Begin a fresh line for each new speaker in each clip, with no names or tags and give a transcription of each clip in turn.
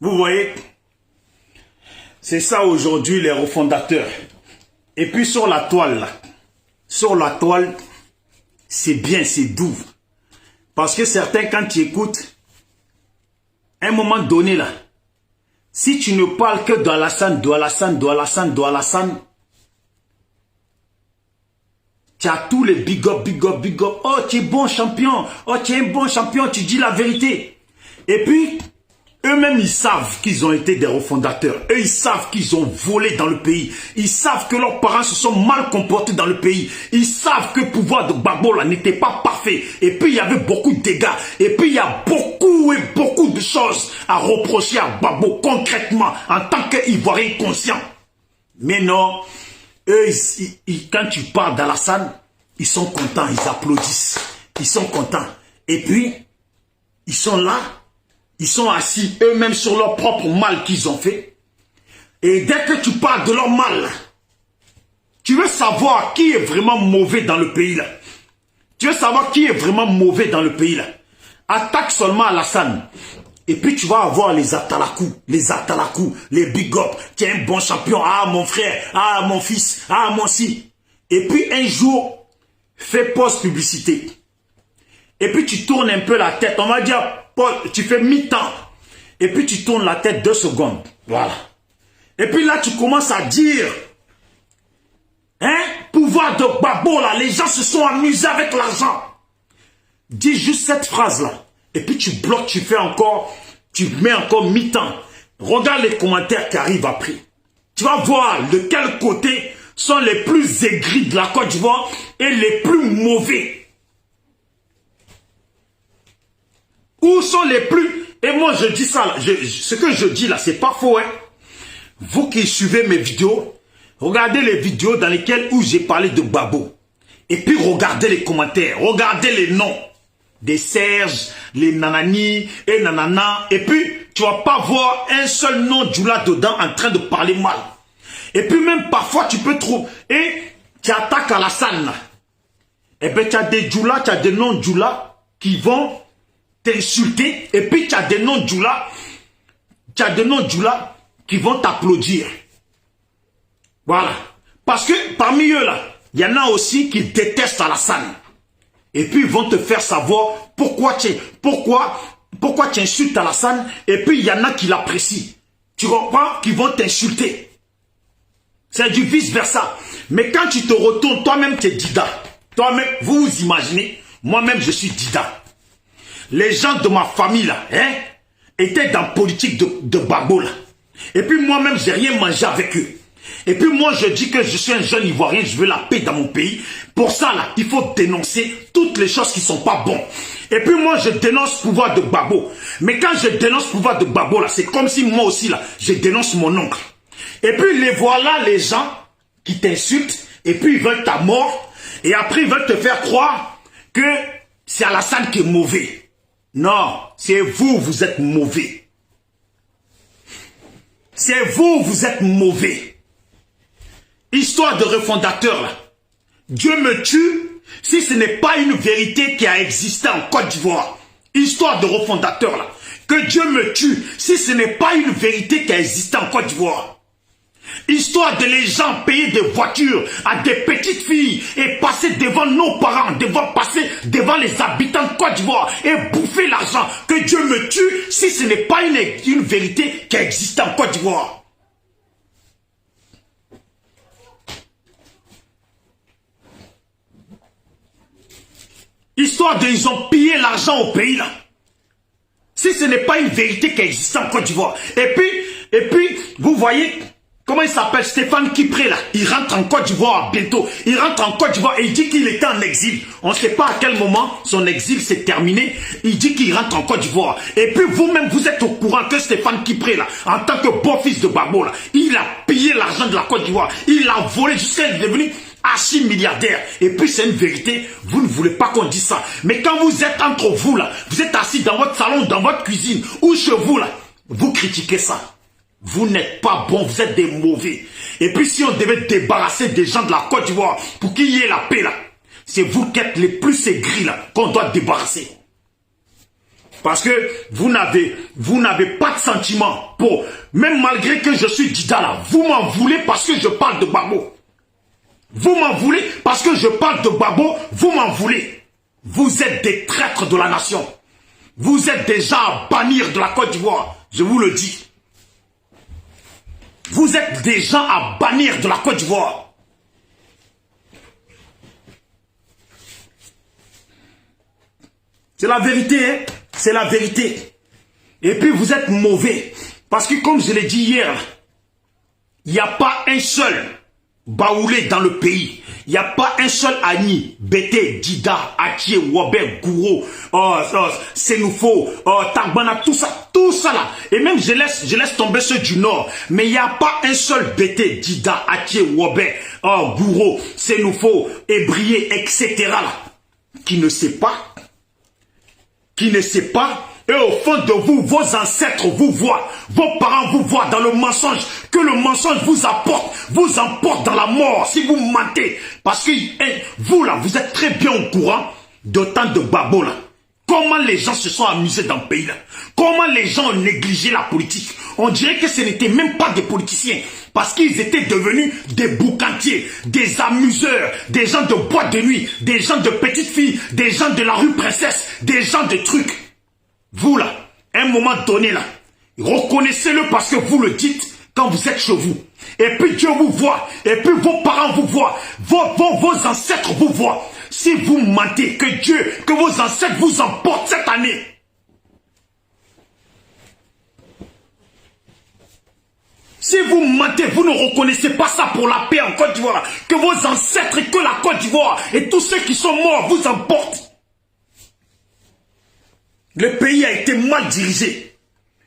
Vous voyez, c'est ça aujourd'hui les refondateurs. Et puis sur la toile, là, sur la toile, c'est bien, c'est doux. Parce que certains, quand tu écoutes, à un moment donné, là, si tu ne parles que d'Alassane, tu as tous les big up, big up, big up. Oh, tu es bon champion. Oh, tu es un bon champion, tu dis la vérité. Et puis, eux-mêmes, ils savent qu'ils ont été des refondateurs. Eux, ils savent qu'ils ont volé dans le pays. Ils savent que leurs parents se sont mal comportés dans le pays. Ils savent que le pouvoir de Gbagbo là n'était pas parfait. Et puis, il y avait beaucoup de dégâts. Et puis, il y a beaucoup de choses à reprocher à Gbagbo concrètement en tant qu'Ivoirien conscient. Mais non, eux, quand tu parles d'Alassane, ils sont contents, ils applaudissent. Ils sont contents. Et puis, ils sont là. Ils sont assis eux-mêmes sur leur propre mal qu'ils ont fait. Et dès que tu parles de leur mal, tu veux savoir qui est vraiment mauvais dans le pays là. Tu veux savoir qui est vraiment mauvais dans le pays là. Attaque seulement Alassane. Et puis tu vas avoir les Atalakou, les big up. Tu es un bon champion. Ah mon frère, ah mon fils, ah mon si. Et puis un jour, fais pause publicité. Et puis tu tournes un peu la tête. On va dire, tu fais mi-temps. Et puis tu tournes la tête 2 secondes. Voilà. Et puis là, tu commences à dire, hein, pouvoir de Gbagbo là, les gens se sont amusés avec l'argent. Dis juste cette phrase-là. Et puis tu bloques, tu mets encore mi-temps. Regarde les commentaires qui arrivent après. Tu vas voir de quel côté sont les plus aigris de la Côte d'Ivoire et les plus mauvais. Où sont les plus... Et moi, je dis ça, là, ce que je dis là, c'est pas faux. Hein? Vous qui suivez mes vidéos, regardez les vidéos dans lesquelles où j'ai parlé de Gbagbo. Et puis, regardez les commentaires, regardez les noms. Des Serge, les Nanani et Nanana. Et puis, tu vas pas voir un seul nom Djoula dedans en train de parler mal. Et puis, même parfois, tu peux trouver... Et tu attaques Alassane. Et bien, tu as des Djoula, tu as des noms Djoula qui vont... t'insulter, et puis tu as des noms Djoula, qui vont t'applaudir. Voilà. Parce que parmi eux là, il y en a aussi qui détestent Alassane. Et puis ils vont te faire savoir pourquoi tu insultes Alassane, et puis il y en a qui l'apprécient. Tu comprends? Qui vont t'insulter. C'est du vice-versa. Mais quand tu te retournes, toi-même tu es Dida. Toi-même, vous vous imaginez, moi-même je suis Dida. Les gens de ma famille là, hein, étaient dans la politique de Gbagbo là. Et puis moi-même, j'ai rien mangé avec eux. Et puis moi, je dis que je suis un jeune Ivoirien, je veux la paix dans mon pays. Pour ça là, il faut dénoncer toutes les choses qui sont pas bonnes. Et puis moi, je dénonce le pouvoir de Gbagbo. Mais quand je dénonce le pouvoir de Gbagbo là, c'est comme si moi aussi là, je dénonce mon oncle. Et puis les voilà les gens qui t'insultent, et puis ils veulent ta mort. Et après, ils veulent te faire croire que c'est Alassane qui est mauvais. Non, c'est vous, vous êtes mauvais. C'est vous, vous êtes mauvais. Histoire de refondateur, là. Dieu me tue si ce n'est pas une vérité qui a existé en Côte d'Ivoire. Histoire de refondateur, là. Que Dieu me tue si ce n'est pas une vérité qui a existé en Côte d'Ivoire. Histoire de les gens payer des voitures à des petites filles et passer devant nos parents, passer devant les habitants de Côte d'Ivoire et bouffer l'argent. Que Dieu me tue si ce n'est pas une vérité qui a existé en Côte d'Ivoire. Histoire de, ils ont pillé l'argent au pays là. Si ce n'est pas une vérité qui a existé en Côte d'Ivoire. Et puis, vous voyez... Comment il s'appelle? Stéphane Kipré là. Il rentre en Côte d'Ivoire bientôt. Il rentre en Côte d'Ivoire et il dit qu'il était en exil. On ne sait pas à quel moment son exil s'est terminé. Il dit qu'il rentre en Côte d'Ivoire. Et puis vous-même, vous êtes au courant que Stéphane Kipré là, en tant que beau-fils de Gbagbo là, il a pillé l'argent de la Côte d'Ivoire. Il l'a volé jusqu'à être devenu archi-milliardaire. Et puis c'est une vérité, vous ne voulez pas qu'on dise ça. Mais quand vous êtes entre vous là, vous êtes assis dans votre salon, dans votre cuisine ou chez vous là, vous critiquez ça. Vous n'êtes pas bons, vous êtes des mauvais. Et puis si on devait débarrasser des gens de la Côte d'Ivoire pour qu'il y ait la paix là, c'est vous qui êtes les plus aigris là qu'on doit débarrasser. Parce que vous n'avez pas de sentiment pour... Même malgré que je suis Dida là, vous m'en voulez parce que je parle de Gbagbo. Vous m'en voulez parce que je parle de Gbagbo, vous m'en voulez. Vous êtes des traîtres de la nation. Vous êtes déjà à bannir de la Côte d'Ivoire, je vous le dis. Vous êtes des gens à bannir de la Côte d'Ivoire. C'est la vérité, hein? C'est la vérité. Et puis vous êtes mauvais. Parce que comme je l'ai dit hier, il n'y a pas un seul baoulé dans le pays. Il n'y a pas un seul Agni, Bété, Dida, Atie, Wabé, Gouro, Sénoufo, Tagbana, tout ça là. Et même je laisse tomber ceux du Nord. Mais il n'y a pas un seul Bété, Dida, Atie, Wabé, Gouro, Sénoufo, Ébrié, etc. là, qui ne sait pas. Et au fond de vous, vos ancêtres vous voient, vos parents vous voient dans le mensonge, que le mensonge vous emporte dans la mort si vous mentez. Parce que vous là, vous êtes très bien au courant de tant de babos là. Comment les gens se sont amusés dans le pays là. Comment les gens ont négligé la politique. On dirait que ce n'étaient même pas des politiciens. Parce qu'ils étaient devenus des boucantiers, des amuseurs, des gens de boîte de nuit, des gens de petites filles, des gens de la rue Princesse, des gens de trucs. Vous là, à un moment donné là, reconnaissez-le parce que vous le dites quand vous êtes chez vous. Et puis Dieu vous voit, et puis vos parents vous voient, vos ancêtres vous voient. Si vous mentez, que vos ancêtres vous emportent cette année. Si vous mentez, vous ne reconnaissez pas ça pour la paix en Côte d'Ivoire. Que vos ancêtres et que la Côte d'Ivoire et tous ceux qui sont morts vous emportent. Le pays a été mal dirigé.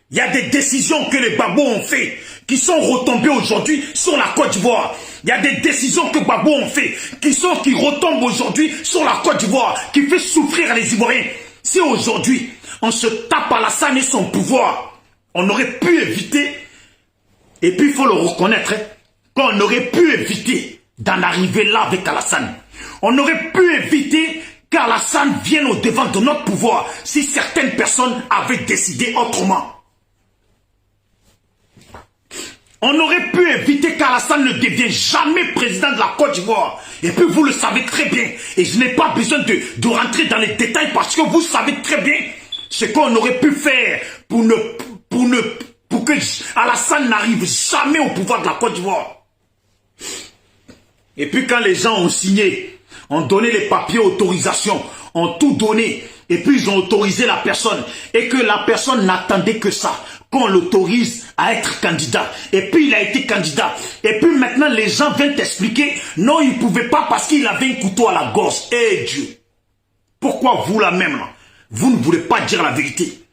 Il y a des décisions que les Gbagbo ont fait qui sont retombées aujourd'hui sur la Côte d'Ivoire. Il y a des décisions que Gbagbo ont fait qui retombent aujourd'hui sur la Côte d'Ivoire, qui fait souffrir les Ivoiriens. Si aujourd'hui, on se tape Alassane et son pouvoir, on aurait pu éviter, et puis il faut le reconnaître, qu'on aurait pu éviter d'en arriver là avec Alassane. On aurait pu éviter qu'Alassane vienne au devant de notre pouvoir si certaines personnes avaient décidé autrement. On aurait pu éviter qu'Alassane ne devienne jamais président de la Côte d'Ivoire. Et puis vous le savez très bien. Et je n'ai pas besoin de rentrer dans les détails parce que vous savez très bien ce qu'on aurait pu faire pour que Alassane n'arrive jamais au pouvoir de la Côte d'Ivoire. Et puis quand les gens ont signé, ont donné les papiers autorisation, ont tout donné, et puis ils ont autorisé la personne, et que la personne n'attendait que ça, qu'on l'autorise à être candidat. Et puis il a été candidat. Et puis maintenant les gens viennent t'expliquer, non il ne pouvait pas parce qu'il avait un couteau à la gorge. Eh Dieu, pourquoi vous là même là, vous ne voulez pas dire la vérité?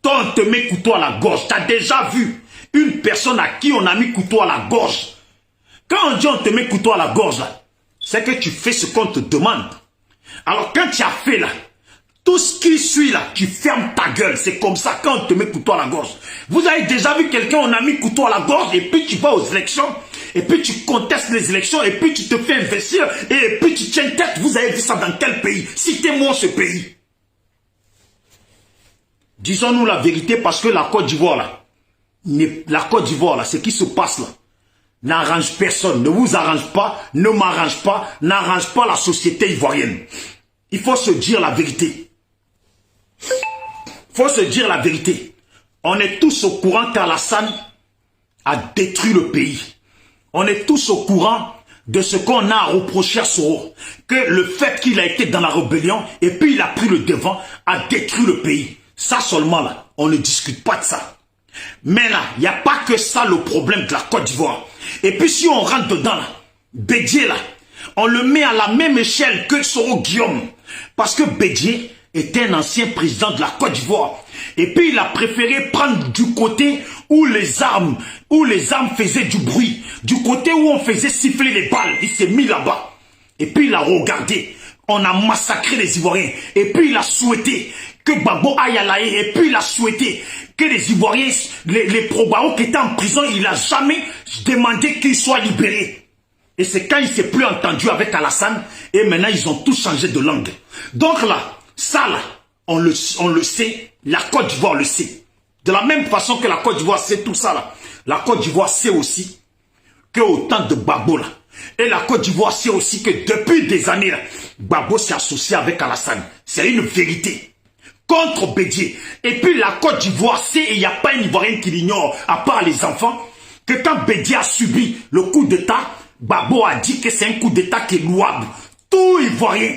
Toi on te met couteau à la gorge, tu as déjà vu une personne à qui on a mis couteau à la gorge? Quand on dit on te met couteau à la gorge là, c'est que tu fais ce qu'on te demande. Alors quand tu as fait là, tout ce qui suit là, tu fermes ta gueule. C'est comme ça quand on te met couteau à la gorge. Vous avez déjà vu quelqu'un, on a mis couteau à la gorge et puis tu vas aux élections et puis tu contestes les élections et puis tu te fais investir et puis tu tiens tête. Vous avez vu ça dans quel pays? Citez-moi ce pays. Disons-nous la vérité parce que la Côte d'Ivoire là, ce qui se passe là, n'arrange personne, ne vous arrange pas, ne m'arrange pas, n'arrange pas la société ivoirienne. Il faut se dire la vérité. Il faut se dire la vérité. On est tous au courant qu'Alassane a détruit le pays. On est tous au courant de ce qu'on a à reprocher à Soro. Que le fait qu'il a été dans la rébellion et puis il a pris le devant a détruit le pays. Ça seulement là, on ne discute pas de ça. Mais là, il n'y a pas que ça le problème de la Côte d'Ivoire. Et puis si on rentre dedans là, Bédié là, on le met à la même échelle que Soro Guillaume. Parce que Bédié était un ancien président de la Côte d'Ivoire. Et puis il a préféré prendre du côté où les armes faisaient du bruit. Du côté où on faisait siffler les balles. Il s'est mis là-bas. Et puis il a regardé. On a massacré les Ivoiriens. Et puis il a souhaité que Gbagbo aille à la haie. Et puis il a souhaité que les Ivoiriens, les pro-Gbagbo qui étaient en prison, il n'a jamais demandé qu'ils soient libérés. Et c'est quand il ne s'est plus entendu avec Alassane, et maintenant ils ont tous changé de langue. Donc là, ça là, on le sait, la Côte d'Ivoire le sait. De la même façon que la Côte d'Ivoire sait tout ça là, la Côte d'Ivoire sait aussi que au temps de Gbagbo là, et la Côte d'Ivoire sait aussi que depuis des années là, Gbagbo s'est associé avec Alassane. C'est une vérité. Contre Bédié. Et puis la Côte d'Ivoire sait, et il n'y a pas un Ivoirien qui l'ignore, à part les enfants, que quand Bédié a subi le coup d'État, Gbagbo a dit que c'est un coup d'État qui est louable. Tout Ivoirien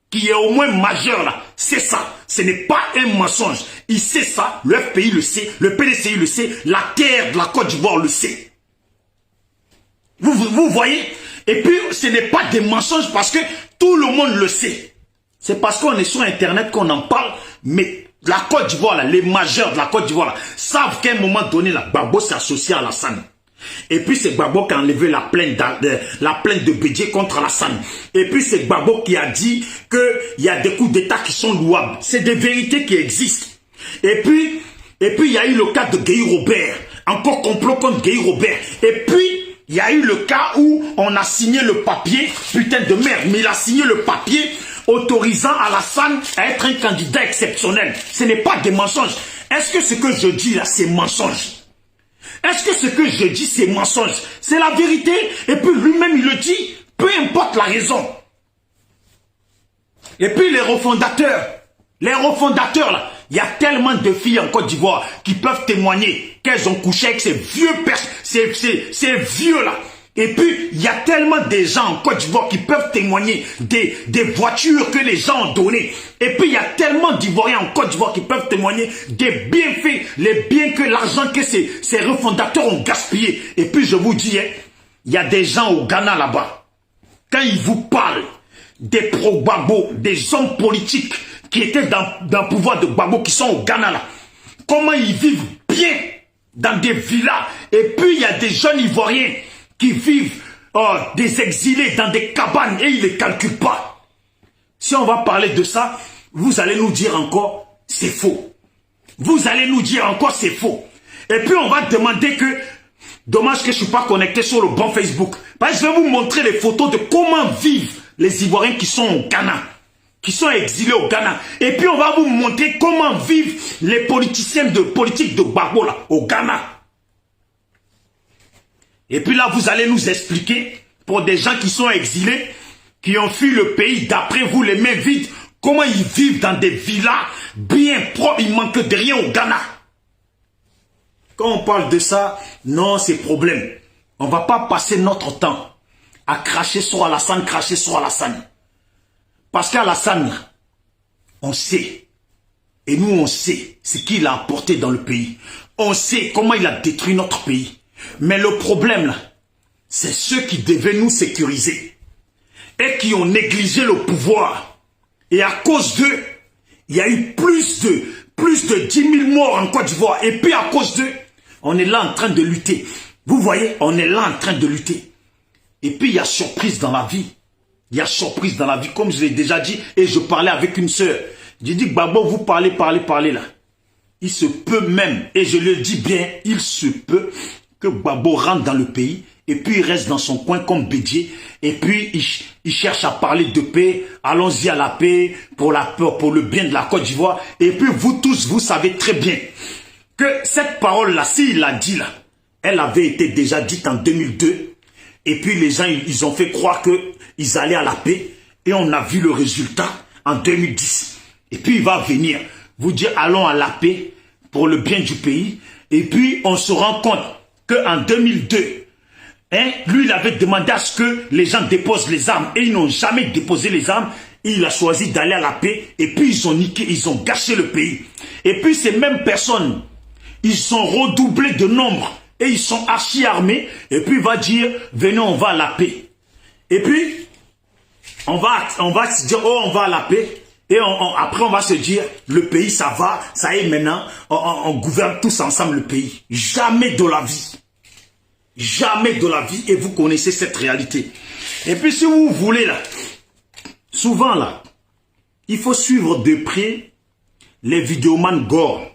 qui est au moins majeur là, c'est ça. Ce n'est pas un mensonge. Il sait ça, le FPI le sait, le PDCI le sait, la terre de la Côte d'Ivoire le sait. Vous voyez? Et puis, ce n'est pas des mensonges parce que tout le monde le sait. C'est parce qu'on est sur Internet qu'on en parle, mais la Côte d'Ivoire, les majeurs de la Côte d'Ivoire savent qu'à un moment donné, la Gbagbo s'est associé à Alassane. Et puis c'est Gbagbo qui a enlevé la plainte de Bédié contre Alassane. Et puis c'est Gbagbo qui a dit qu'il y a des coups d'État qui sont louables. C'est des vérités qui existent. Et puis il y a eu le cas de Guy Robert. Encore complot contre Guy Robert. Et puis il y a eu le cas où on a signé le papier, putain de merde, mais il a signé le papier autorisant Alassane à être un candidat exceptionnel. Ce n'est pas des mensonges. Est-ce que ce que je dis là, c'est mensonge? Est-ce que ce que je dis, c'est mensonge? C'est la vérité. Et puis lui-même, il le dit, peu importe la raison. Et puis les refondateurs là, il y a tellement de filles en Côte d'Ivoire qui peuvent témoigner qu'elles ont couché avec ces vieux ces vieux là. Et puis, il y a tellement de gens en Côte d'Ivoire qui peuvent témoigner des voitures que les gens ont données. Et puis, il y a tellement d'Ivoiriens en Côte d'Ivoire qui peuvent témoigner des bienfaits, les biens que l'argent que ces refondateurs ont gaspillé. Et puis, je vous dis, hein, il y a des gens au Ghana là-bas. Quand ils vous parlent des pro-Gbagbo, des hommes politiques qui étaient dans le pouvoir de Gbagbo, qui sont au Ghana là, comment ils vivent bien dans des villas. Et puis, il y a des jeunes Ivoiriens qui vivent des exilés dans des cabanes et ils ne les calculent pas. Si on va parler de ça, vous allez nous dire encore, c'est faux. Vous allez nous dire encore, c'est faux. Et puis on va demander que, dommage que je ne suis pas connecté sur le bon Facebook. Parce que je vais vous montrer les photos de comment vivent les Ivoiriens qui sont au Ghana, qui sont exilés au Ghana. Et puis on va vous montrer comment vivent les politiciens de politique de Gbagbo là, au Ghana. Et puis là, vous allez nous expliquer, pour des gens qui sont exilés, qui ont fui le pays, d'après vous, les mains vides, comment ils vivent dans des villas bien propres, il manque de rien au Ghana. Quand on parle de ça, non, c'est problème. On ne va pas passer notre temps à cracher sur Alassane, Parce qu'Alassane, on sait, et nous on sait ce qu'il a apporté dans le pays. On sait comment il a détruit notre pays. Mais le problème, là, c'est ceux qui devaient nous sécuriser et qui ont négligé le pouvoir. Et à cause d'eux, il y a eu plus de 10 000 morts en Côte d'Ivoire. Et puis à cause d'eux, on est là en train de lutter. Vous voyez, on est là en train de lutter. Et puis il y a surprise dans la vie. Il y a surprise dans la vie, comme je l'ai déjà dit. Et je parlais avec une sœur. J'ai dit, Gbagbo, vous parlez là. Il se peut même, et je le dis bien, il se peut que Gbagbo rentre dans le pays et puis il reste dans son coin comme Bédié et puis il cherche à parler de paix. Allons-y à la paix, pour le bien de la Côte d'Ivoire. Et puis vous tous, vous savez très bien que cette parole-là, s'il l'a dit là, elle avait été déjà dite en 2002. Et puis les gens, ils ont fait croire qu'ils allaient à la paix. Et on a vu le résultat en 2010. Et puis il va venir vous dire allons à la paix pour le bien du pays. Et puis on se rend compte qu'en 2002, lui il avait demandé à ce que les gens déposent les armes. Et ils n'ont jamais déposé les armes. Il a choisi d'aller à la paix. Et puis ils ont niqué, ils ont gâché le pays. Et puis ces mêmes personnes, ils sont redoublés de nombre. Et ils sont archi-armés. Et puis il va dire, venez on va à la paix. Et puis, on va se dire, oh on va à la paix. Et après, on va se dire, le pays, ça va, ça y est maintenant, on gouverne tous ensemble le pays. Jamais de la vie. Jamais de la vie, et vous connaissez cette réalité. Et puis, si vous voulez, là, souvent, là, il faut suivre de près les vidéomans gore.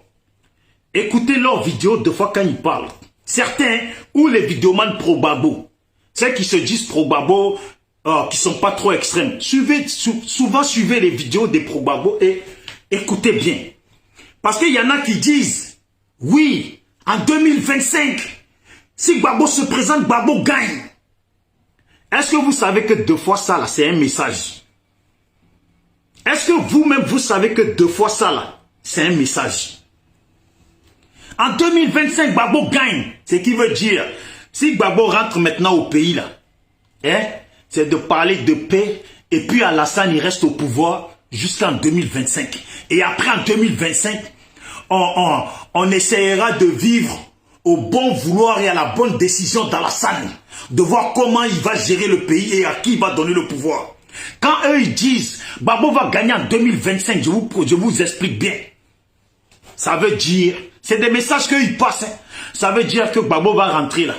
Écoutez leurs vidéos deux fois quand ils parlent. Certains, ou les vidéomans pro-Gbagbo, ceux qui se disent pro-Gbagbo, qui sont pas trop extrêmes. Souvent suivez les vidéos des pro-Gbagbo et Écoutez bien. Parce qu'il y en a qui disent, oui, en 2025, si Gbagbo se présente, Gbagbo gagne. Est-ce que vous savez que 2 fois ça, là, c'est un message? Est-ce que vous-même, vous savez que 2 fois ça, là, c'est un message? En 2025, Gbagbo gagne. Ce qui veut dire, si Gbagbo rentre maintenant au pays, là, hein, c'est de parler de paix, et puis Alassane, il reste au pouvoir jusqu'en 2025. Et après, en 2025, on essaiera de vivre au bon vouloir et à la bonne décision d'Alassane, de voir comment il va gérer le pays et à qui il va donner le pouvoir. Quand eux, ils disent, Gbagbo va gagner en 2025, je vous explique bien. Ça veut dire, c'est des messages qu'ils passent. Hein. Ça veut dire que Gbagbo va rentrer là.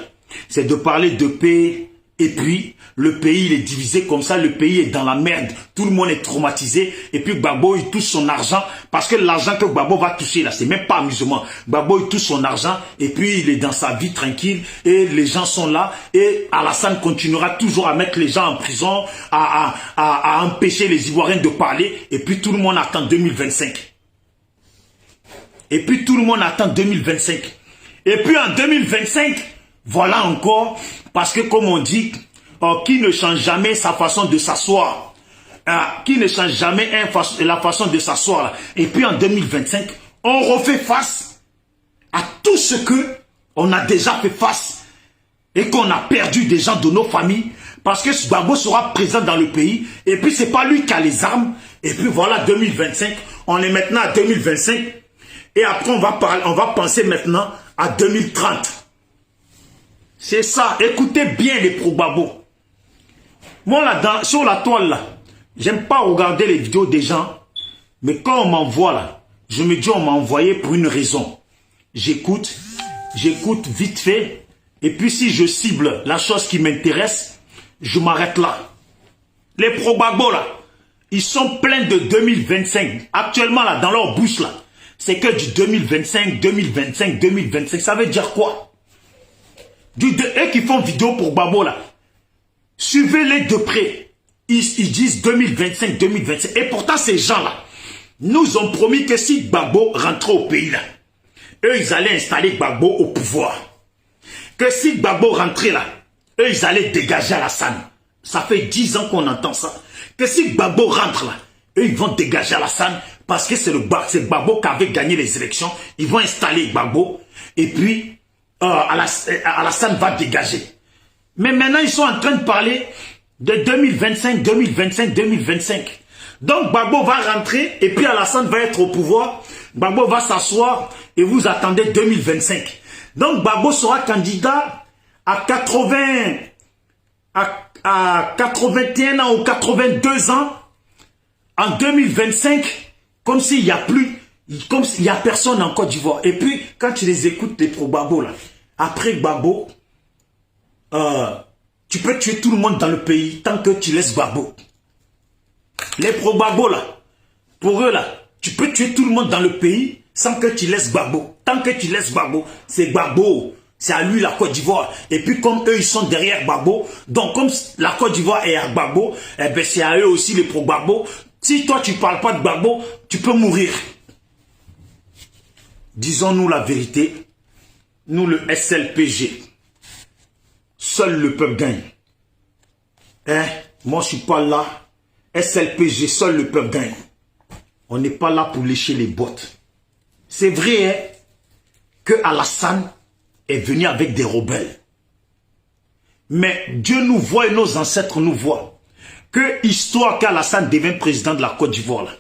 C'est de parler de paix. Et puis, le pays il est divisé comme ça. Le pays est dans la merde. Tout le monde est traumatisé. Et puis, Gbagbo, il touche son argent. Parce que l'argent que Gbagbo va toucher là, c'est même pas amusement. Gbagbo, il touche son argent. Et puis, il est dans sa vie tranquille. Et les gens sont là. Et Alassane continuera toujours à mettre les gens en prison. À empêcher les Ivoiriens de parler. Et puis, tout le monde attend 2025. Et puis tout le monde attend 2025. Et puis en 2025, voilà encore, parce que comme on dit, qui ne change jamais sa façon de s'asseoir, qui ne change jamais la façon de s'asseoir. Et puis en 2025, on refait face à tout ce que on a déjà fait face et qu'on a perdu des gens de nos familles, parce que Gbagbo sera présent dans le pays, et puis c'est pas lui qui a les armes, et puis voilà 2025, on est maintenant à 2025, et après, on va penser maintenant à 2030. C'est ça. Écoutez bien les pro-Gbagbo. Moi, là, sur la toile, là, j'aime pas regarder les vidéos des gens. Mais quand on m'envoie, là, je me dis, on m'a envoyé pour une raison. J'écoute vite fait. Et puis, si je cible la chose qui m'intéresse, je m'arrête là. Les pro-Gbagbo, là, ils sont pleins de 2025. Actuellement, là, dans leur bouche, là. C'est que du 2025, 2025, 2025. Ça veut dire quoi? Eux qui font vidéo pour Gbagbo là. Suivez-les de près. Ils disent 2025, 2025. Et pourtant, ces gens-là nous ont promis que si Gbagbo rentrait au pays là, eux, ils allaient installer Gbagbo au pouvoir. Que si Gbagbo rentrait là, eux, ils allaient dégager Alassane. Ça fait 10 ans qu'on entend ça. Que si Gbagbo rentre là, eux, ils vont dégager Alassane. Parce que c'est Gbagbo qui avait gagné les élections. Ils vont installer Gbagbo. Et puis, Alassane va dégager. Mais maintenant, ils sont en train de parler de 2025, 2025, 2025. Donc, Gbagbo va rentrer. Et puis, Alassane va être au pouvoir. Gbagbo va s'asseoir. Et vous attendez 2025. Donc, Gbagbo sera candidat à 81 ans ou 82 ans. En 2025. Comme s'il n'y a plus, comme s'il n'y a personne en Côte d'Ivoire. Et puis, quand tu les écoutes, les pro-Gbagbo, là, après Gbagbo, tu peux tuer tout le monde dans le pays tant que tu laisses Gbagbo. Les pro-Gbagbo, là, pour eux, là, tu peux tuer tout le monde dans le pays sans que tu laisses Gbagbo. Tant que tu laisses Gbagbo, c'est Gbagbo. C'est à lui la Côte d'Ivoire. Et puis, comme eux, ils sont derrière Gbagbo, donc comme la Côte d'Ivoire est à Gbagbo, eh ben, c'est à eux aussi les pro-Gbagbo. Si toi, tu ne parles pas de Gbagbo, tu peux mourir. Disons-nous la vérité. Nous, le SLPG, seul le peuple gagne. Hein? Moi, je ne suis pas là. SLPG, seul le peuple gagne. On n'est pas là pour lécher les bottes. C'est vrai hein, que Alassane est venu avec des rebelles. Mais Dieu nous voit et nos ancêtres nous voient. Que histoire qu'Alassane devienne président de la Côte d'Ivoire, là.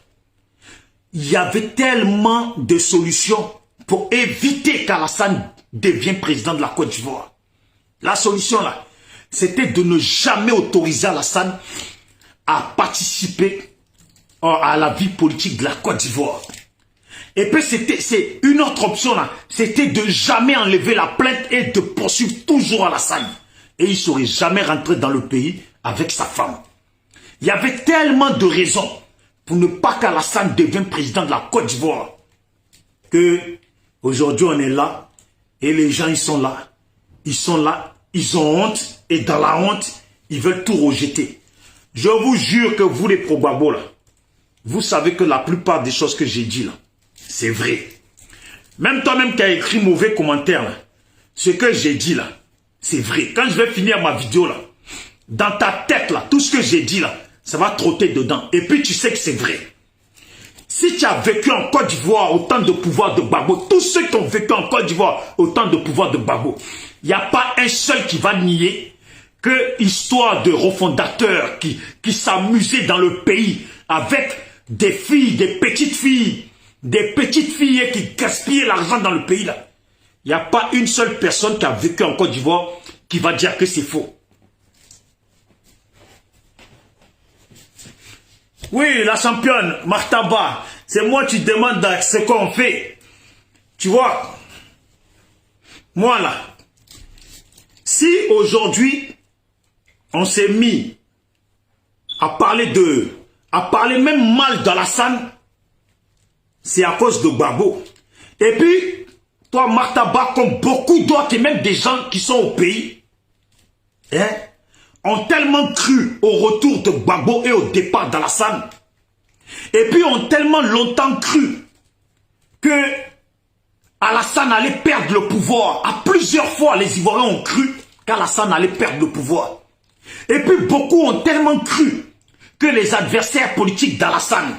Il y avait tellement de solutions pour éviter qu'Alassane devienne président de la Côte d'Ivoire. La solution, là, c'était de ne jamais autoriser Alassane à participer à la vie politique de la Côte d'Ivoire. Et puis, c'est une autre option, là. C'était de jamais enlever la plainte et de poursuivre toujours Alassane. Et il ne serait jamais rentré dans le pays avec sa femme. Il y avait tellement de raisons pour ne pas qu'Alassane devienne président de la Côte d'Ivoire que aujourd'hui on est là et les gens ils sont là, ils ont honte et dans la honte ils veulent tout rejeter. Je vous jure que vous les pro-Gbagbo là, vous savez que la plupart des choses que j'ai dit là, c'est vrai. Même toi-même qui as écrit mauvais commentaire là, ce que j'ai dit là, c'est vrai. Quand je vais finir ma vidéo là, dans ta tête là, tout ce que j'ai dit là, ça va trotter dedans. Et puis tu sais que c'est vrai. Si tu as vécu en Côte d'Ivoire au temps de pouvoir de Gbagbo, tous ceux qui ont vécu en Côte d'Ivoire au temps de pouvoir de Gbagbo, il n'y a pas un seul qui va nier que histoire de refondateurs qui s'amusaient dans le pays avec des filles, des petites filles qui gaspillaient l'argent dans le pays là. Il n'y a pas une seule personne qui a vécu en Côte d'Ivoire qui va dire que c'est faux. Oui, la championne, Martaba, c'est moi qui demande ce qu'on fait. Tu vois, moi là, si aujourd'hui, on s'est mis à parler même mal d'Alassane, c'est à cause de Gbagbo. Et puis, toi, Martaba, comme beaucoup d'autres, et même des gens qui sont au pays, hein, ont tellement cru au retour de Gbagbo et au départ d'Alassane. Et puis ont tellement longtemps cru que Alassane allait perdre le pouvoir. À plusieurs fois, les Ivoiriens ont cru qu'Alassane allait perdre le pouvoir. Et puis beaucoup ont tellement cru que les adversaires politiques d'Alassane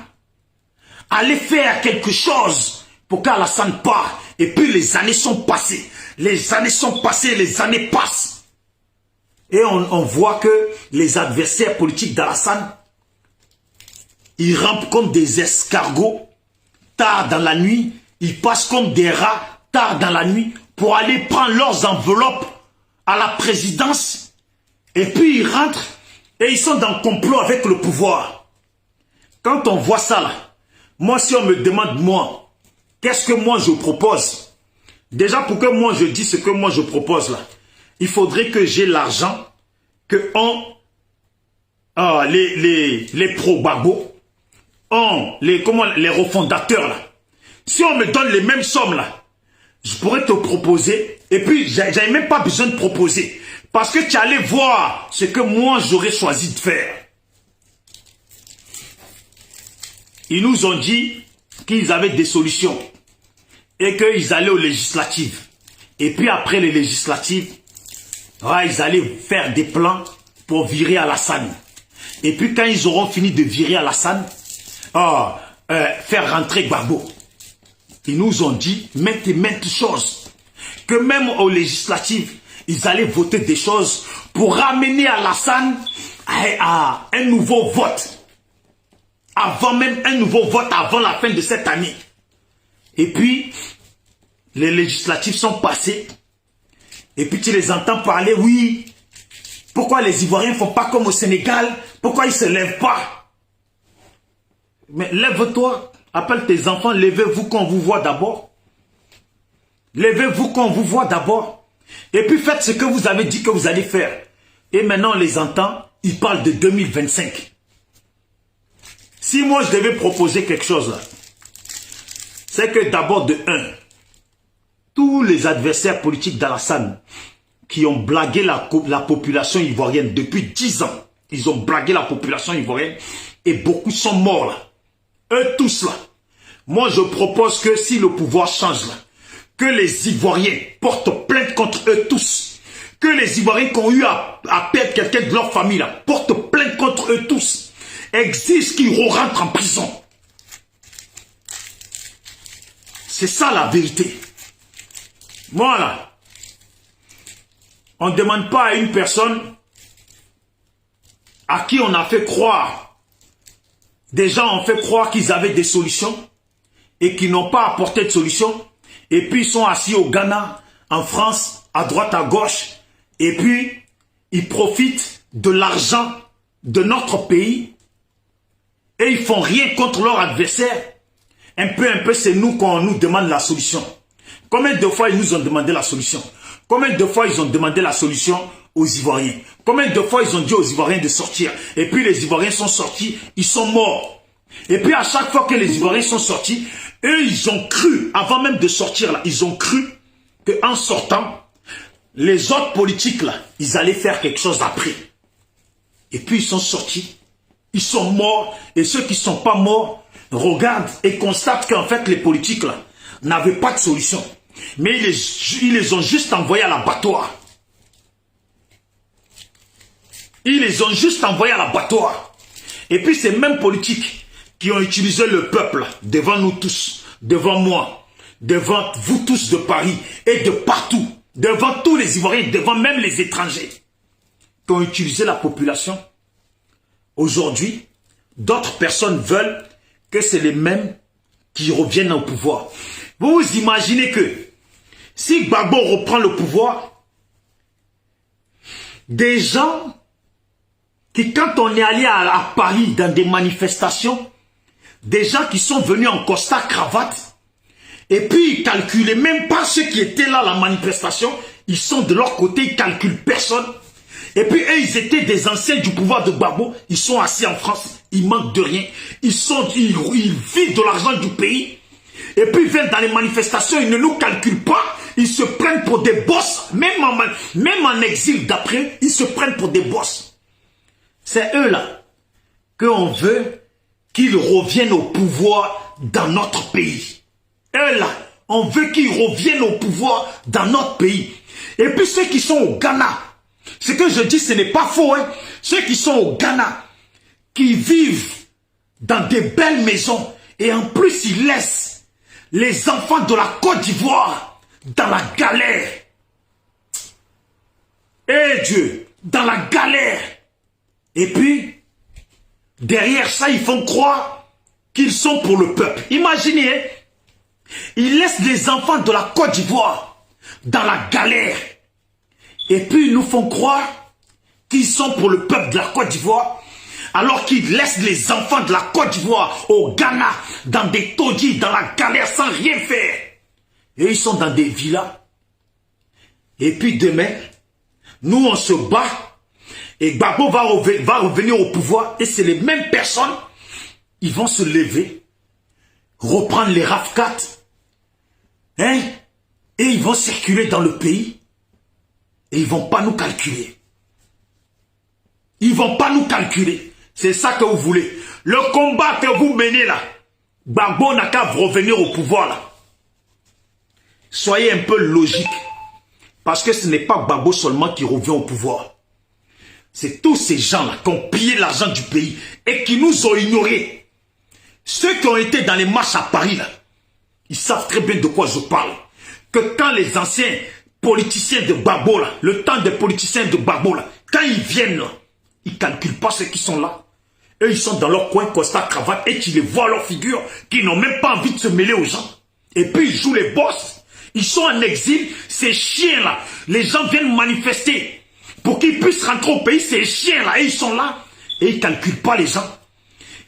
allaient faire quelque chose pour qu'Alassane parte. Et puis les années sont passées. Les années sont passées, les années passent. Et on voit que les adversaires politiques d'Alassane, ils rampent comme des escargots tard dans la nuit. Ils passent comme des rats tard dans la nuit pour aller prendre leurs enveloppes à la présidence. Et puis ils rentrent et ils sont dans le complot avec le pouvoir. Quand on voit ça là, moi si on me demande moi, qu'est-ce que moi je propose? Déjà pour que moi je dise ce que moi je propose là, il faudrait que j'ai l'argent que les pro-Gbagbo, les refondateurs là. Si on me donne les mêmes sommes là, je pourrais te proposer. Et puis j'avais même pas besoin de proposer. Parce que tu allais voir ce que moi j'aurais choisi de faire. Ils nous ont dit qu'ils avaient des solutions. Et qu'ils allaient aux législatives. Et puis après les législatives, ils allaient faire des plans pour virer Alassane. Et puis quand ils auront fini de virer Alassane, faire rentrer Gbagbo. Ils nous ont dit maintes choses. Que même aux législatives, ils allaient voter des choses pour ramener Alassane à un nouveau vote. Avant même un nouveau vote, avant la fin de cette année. Et puis, les législatives sont passées. Et puis tu les entends parler, oui. Pourquoi les Ivoiriens ne font pas comme au Sénégal? Pourquoi ils ne se lèvent pas? Mais lève-toi, appelle tes enfants, levez-vous qu'on vous voit d'abord. Levez-vous qu'on vous voit d'abord. Et puis faites ce que vous avez dit que vous allez faire. Et maintenant on les entend, ils parlent de 2025. Si moi je devais proposer quelque chose là, c'est que d'abord de 1, tous les adversaires politiques d'Alassane qui ont blagué la population ivoirienne depuis 10 ans, ils ont blagué la population ivoirienne et beaucoup sont morts là. Eux tous là. Moi je propose que si le pouvoir change là, que les Ivoiriens portent plainte contre eux tous. Que les Ivoiriens qui ont eu à perdre quelqu'un de leur famille là, portent plainte contre eux tous. Exigent qu'ils rentrent en prison. C'est ça la vérité. Moi là, on ne demande pas à une personne à qui on a fait croire. Des gens ont fait croire qu'ils avaient des solutions et qu'ils n'ont pas apporté de solution. Et puis ils sont assis au Ghana, en France, à droite, à gauche. Et puis ils profitent de l'argent de notre pays. Et ils font rien contre leur adversaire. Un peu, c'est nous qu'on nous demande la solution. Combien de fois ils nous ont demandé la solution? Combien de fois ils ont demandé la solution aux Ivoiriens? Combien de fois ils ont dit aux Ivoiriens de sortir? Et puis les Ivoiriens sont sortis, ils sont morts. Et puis à chaque fois que les Ivoiriens sont sortis, eux ils ont cru, avant même de sortir là, ils ont cru qu'en sortant, les autres politiques là, ils allaient faire quelque chose après. Et puis ils sont sortis, ils sont morts. Et ceux qui ne sont pas morts regardent et constatent qu'en fait, les politiques là n'avaient pas de solution. Mais ils les ont juste envoyés à l'abattoir. Ils les ont juste envoyés à l'abattoir. Et puis ces mêmes politiques qui ont utilisé le peuple devant nous tous, devant moi, devant vous tous de Paris et de partout, devant tous les Ivoiriens, devant même les étrangers, qui ont utilisé la population. Aujourd'hui, d'autres personnes veulent que c'est les mêmes qui reviennent au pouvoir. Vous vous imaginez que si Gbagbo reprend le pouvoir, des gens qui, quand on est allé à Paris dans des manifestations, des gens qui sont venus en costard cravate, et puis ils calculaient même pas ceux qui étaient là à la manifestation, ils sont de leur côté, ils calculent personne. Et puis eux, ils étaient des anciens du pouvoir de Gbagbo, ils sont assis en France, ils manquent de rien, ils vivent de l'argent du pays, et puis ils viennent dans les manifestations, ils ne nous calculent pas, ils se prennent pour des boss, même en exil d'après, ils se prennent pour des boss. C'est eux là qu'on veut qu'ils reviennent au pouvoir dans notre pays. Eux là, on veut qu'ils reviennent au pouvoir dans notre pays. Et puis ceux qui sont au Ghana, ce que je dis ce n'est pas faux, hein. Ceux qui sont au Ghana, qui vivent dans des belles maisons, et en plus ils laissent les enfants de la Côte d'Ivoire dans la galère. Eh Dieu, dans la galère. Et puis, derrière ça, ils font croire qu'ils sont pour le peuple. Imaginez, hein? Ils laissent les enfants de la Côte d'Ivoire dans la galère. Et puis, ils nous font croire qu'ils sont pour le peuple de la Côte d'Ivoire, alors qu'ils laissent les enfants de la Côte d'Ivoire au Ghana, dans des taudis, dans la galère, sans rien faire. Et ils sont dans des villas. Et puis demain, nous, on se bat. Et Gbagbo va revenir au pouvoir. Et c'est les mêmes personnes. Ils vont se lever. Reprendre les RAF4. Hein? Et ils vont circuler dans le pays. Et ils ne vont pas nous calculer. Ils ne vont pas nous calculer. C'est ça que vous voulez. Le combat que vous menez là. Gbagbo n'a qu'à revenir au pouvoir là. Soyez un peu logique. Parce que ce n'est pas Gbagbo seulement qui revient au pouvoir. C'est tous ces gens-là qui ont pillé l'argent du pays et qui nous ont ignorés. Ceux qui ont été dans les marches à Paris, là, ils savent très bien de quoi je parle. Que quand les anciens politiciens de Gbagbo, là, le temps des politiciens de Gbagbo, là, quand ils viennent, là, ils ne calculent pas ceux qui sont là. Eux, ils sont dans leur coin, costard, cravate, et tu les vois leur figure, qui n'ont même pas envie de se mêler aux gens. Et puis, ils jouent les boss. Ils sont en exil, ces chiens-là. Les gens viennent manifester. Pour qu'ils puissent rentrer au pays, ces chiens-là, et ils sont là, et ils ne calculent pas les gens.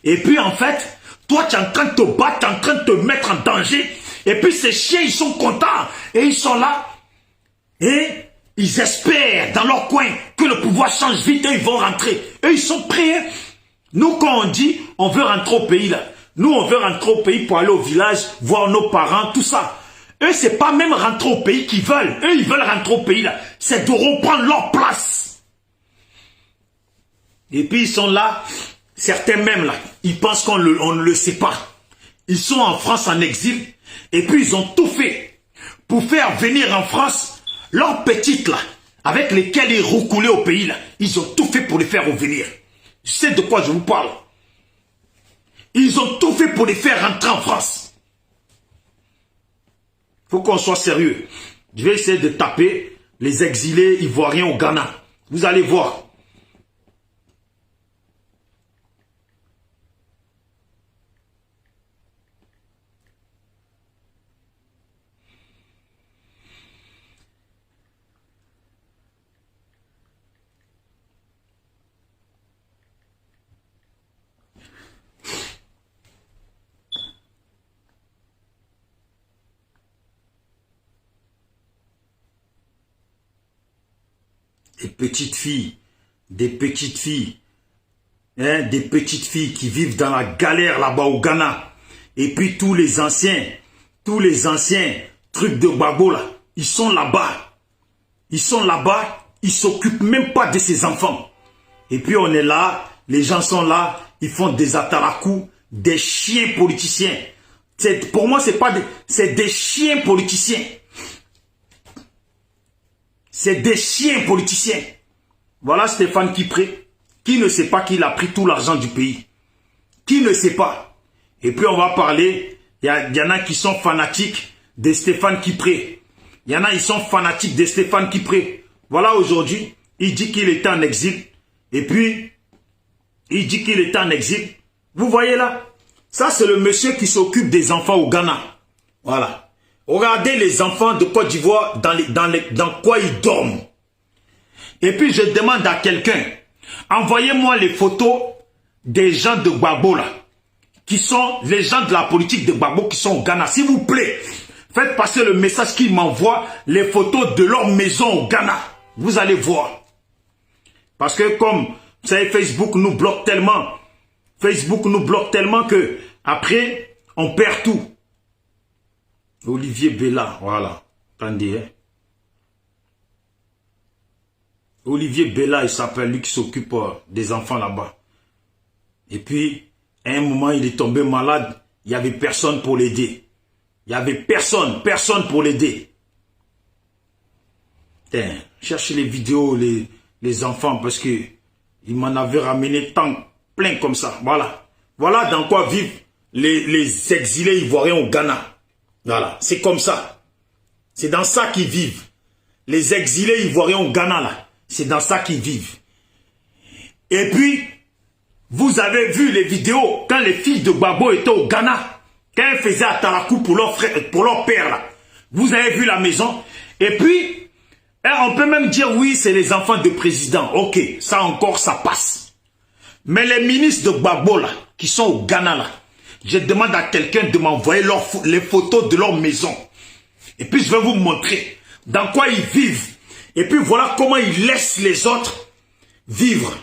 Et puis en fait, toi tu es en train de te battre, tu es en train de te mettre en danger, et puis ces chiens, ils sont contents, et ils sont là, et ils espèrent dans leur coin que le pouvoir change vite, et ils vont rentrer. Et ils sont prêts. Hein? Nous, quand on dit, on veut rentrer au pays, là, nous on veut rentrer au pays pour aller au village, voir nos parents, tout ça. Eux, c'est pas même rentrer au pays qu'ils veulent. Eux, ils veulent rentrer au pays, là. C'est de reprendre leur place. Et puis, ils sont là. Certains même, là, ils pensent qu'on ne le sait pas. Ils sont en France en exil. Et puis, ils ont tout fait pour faire venir en France leurs petites, là, avec lesquelles ils roucoulaient au pays, là. Ils ont tout fait pour les faire revenir. Je sais de quoi je vous parle. Ils ont tout fait pour les faire rentrer en France. Il faut qu'on soit sérieux. Je vais essayer de taper les exilés ivoiriens au Ghana. Vous allez voir. Des petites filles, hein, des petites filles qui vivent dans la galère là-bas au Ghana. Et puis tous les anciens trucs de Gbagbo là, ils sont là-bas. Ils sont là-bas, ils s'occupent même pas de ces enfants. Et puis on est là, les gens sont là, ils font des atarakou, des chiens politiciens. Pour moi, c'est pas des, c'est des chiens politiciens. C'est des chiens politiciens. Voilà Stéphane Kipré, qui ne sait pas qu'il a pris tout l'argent du pays. Qui ne sait pas. Et puis on va parler, il y en a qui sont fanatiques de Stéphane Kipré. Il y en a qui sont fanatiques de Stéphane Kipré. Voilà aujourd'hui, il dit qu'il était en exil. Et puis, il dit qu'il était en exil. Vous voyez là, ça c'est le monsieur qui s'occupe des enfants au Ghana. Voilà. Regardez les enfants de Côte d'Ivoire dans quoi ils dorment. Et puis je demande à quelqu'un, envoyez-moi les photos des gens de Gbagbo là, qui sont les gens de la politique de Gbagbo qui sont au Ghana. S'il vous plaît, faites passer le message qu'ils m'envoient les photos de leur maison au Ghana. Vous allez voir. Parce que comme, vous savez, Facebook nous bloque tellement. Facebook nous bloque tellement que après, on perd tout. Olivier Bella, voilà. Attendez, hein. Olivier Bella, il s'appelle, lui qui s'occupe des enfants là-bas. Et puis, à un moment, il est tombé malade. Il n'y avait personne pour l'aider. Il n'y avait personne pour l'aider. Cherchez les vidéos, les enfants, parce que il m'en avait ramené tant, plein comme ça. Voilà. Voilà dans quoi vivent les exilés ivoiriens au Ghana. Voilà. C'est comme ça. C'est dans ça qu'ils vivent. Les exilés ivoiriens au Ghana, là. C'est dans ça qu'ils vivent. Et puis, vous avez vu les vidéos quand les filles de Gbagbo étaient au Ghana, quand elles faisaient atarakou pour leur frère, pour leur père, là. Vous avez vu la maison. Et puis, on peut même dire oui, c'est les enfants de président. Ok, ça encore, ça passe. Mais les ministres de Gbagbo, là, qui sont au Ghana, là, je demande à quelqu'un de m'envoyer les photos de leur maison. Et puis, je vais vous montrer dans quoi ils vivent. Et puis, voilà comment ils laissent les autres vivre.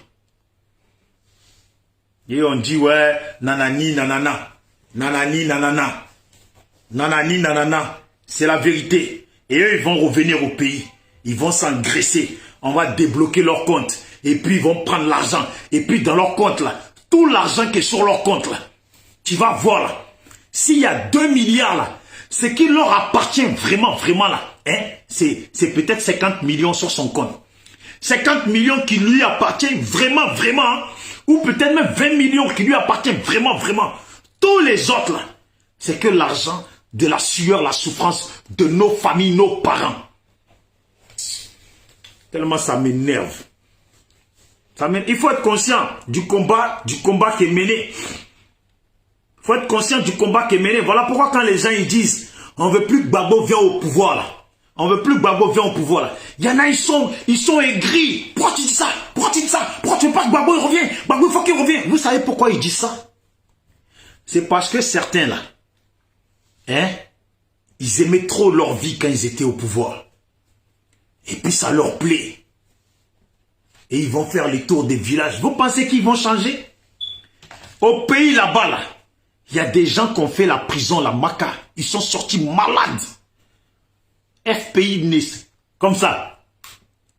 Et on dit, ouais, nanani, nanana. Nanani, nanana. Nanani, nanana. C'est la vérité. Et eux, ils vont revenir au pays. Ils vont s'engraisser. On va débloquer leur compte. Et puis, ils vont prendre l'argent. Et puis, dans leur compte, là, tout l'argent qui est sur leur compte, là, tu vas voir, là, s'il y a 2 milliards, là, ce qui leur appartient vraiment, vraiment, là, hein, c'est peut-être 50 millions sur son compte. 50 millions qui lui appartiennent vraiment, vraiment, hein, ou peut-être même 20 millions qui lui appartiennent vraiment, vraiment. Tous les autres, là, c'est que l'argent de la sueur, la souffrance de nos familles, nos parents. Tellement ça m'énerve. Il faut être conscient du combat qui est mené. Il faut être conscient du combat qui est mené. Voilà pourquoi quand les gens ils disent on veut plus que Gbagbo vienne au pouvoir là. On veut plus que Gbagbo vienne au pouvoir là. Il y en a, ils sont aigris. Pourquoi tu dis ça? Pourquoi tu dis ça? Pourquoi tu veux pas que Gbagbo il revienne? Gbagbo il faut qu'il revienne. Vous savez pourquoi ils disent ça? C'est parce que certains là, hein, ils aimaient trop leur vie quand ils étaient au pouvoir. Et puis ça leur plaît. Et ils vont faire les tours des villages. Vous pensez qu'ils vont changer? Au pays là-bas, là, il y a des gens qui ont fait la prison, la Maca. Ils sont sortis malades. FPI, comme ça.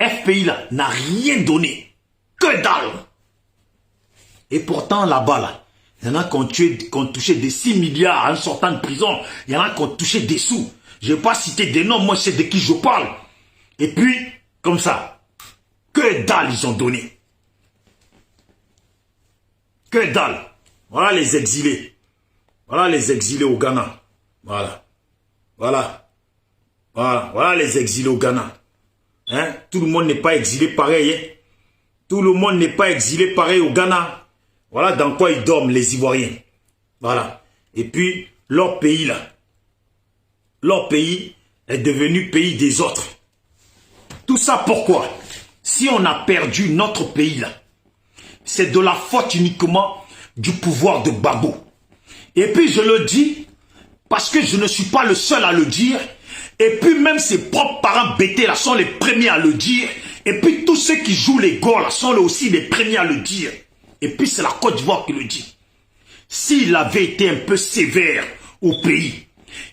FPI là, n'a rien donné. Que dalle. Et pourtant là-bas, là, il y en a qui ont touché des 6 milliards en sortant de prison. Il y en a qui ont touché des sous. Je ne vais pas citer des noms, moi je sais de qui je parle. Et puis, comme ça. Que dalle ils ont donné. Que dalle. Voilà les exilés. Voilà les exilés au Ghana. Voilà. Voilà. Voilà. Voilà les exilés au Ghana. Hein? Tout le monde n'est pas exilé pareil. Hein? Tout le monde n'est pas exilé pareil au Ghana. Voilà dans quoi ils dorment les Ivoiriens. Voilà. Et puis, leur pays là. Leur pays est devenu pays des autres. Tout ça pourquoi? Si on a perdu notre pays là, c'est de la faute uniquement du pouvoir de Gbagbo. Et puis je le dis parce que je ne suis pas le seul à le dire. Et puis même ses propres parents bêtés là sont les premiers à le dire. Et puis tous ceux qui jouent les gars là sont aussi les premiers à le dire. Et puis c'est la Côte d'Ivoire qui le dit. S'il avait été un peu sévère au pays,